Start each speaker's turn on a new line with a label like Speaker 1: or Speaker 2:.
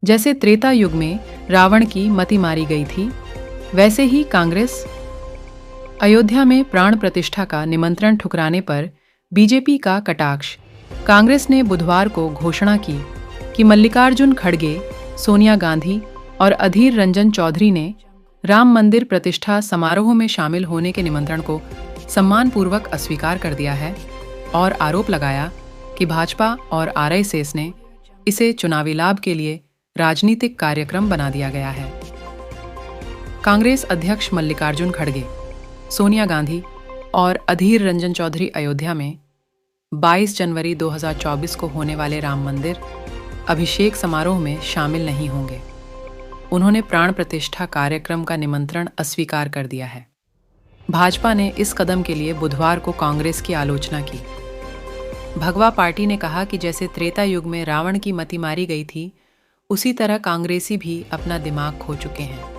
Speaker 1: जैसे त्रेता युग में रावण की मति मारी गई थी, वैसे ही कांग्रेस अयोध्या में प्राण प्रतिष्ठा का निमंत्रण ठुकराने पर बीजेपी का कटाक्ष। कांग्रेस ने बुधवार को घोषणा की कि मल्लिकार्जुन खड़गे, सोनिया गांधी और अधीर रंजन चौधरी ने राम मंदिर प्रतिष्ठा समारोह में शामिल होने के निमंत्रण को सम्मानपूर्वक अस्वीकार कर दिया है और आरोप लगाया कि भाजपा और आरएसएस ने इसे चुनावी लाभ के लिए राजनीतिक कार्यक्रम बना दिया गया है। कांग्रेस अध्यक्ष मल्लिकार्जुन खड़गे, सोनिया गांधी और अधीर रंजन चौधरी अयोध्या में 22 जनवरी 2024 को होने वाले राम मंदिर अभिषेक समारोह में शामिल नहीं होंगे। उन्होंने प्राण प्रतिष्ठा कार्यक्रम का निमंत्रण अस्वीकार कर दिया है। भाजपा ने इस कदम के लिए बुधवार को कांग्रेस की आलोचना की। भगवा पार्टी ने कहा कि जैसे त्रेता युग में रावण की मति मारी गई थी, उसी तरह कांग्रेसी भी अपना दिमाग खो चुके हैं।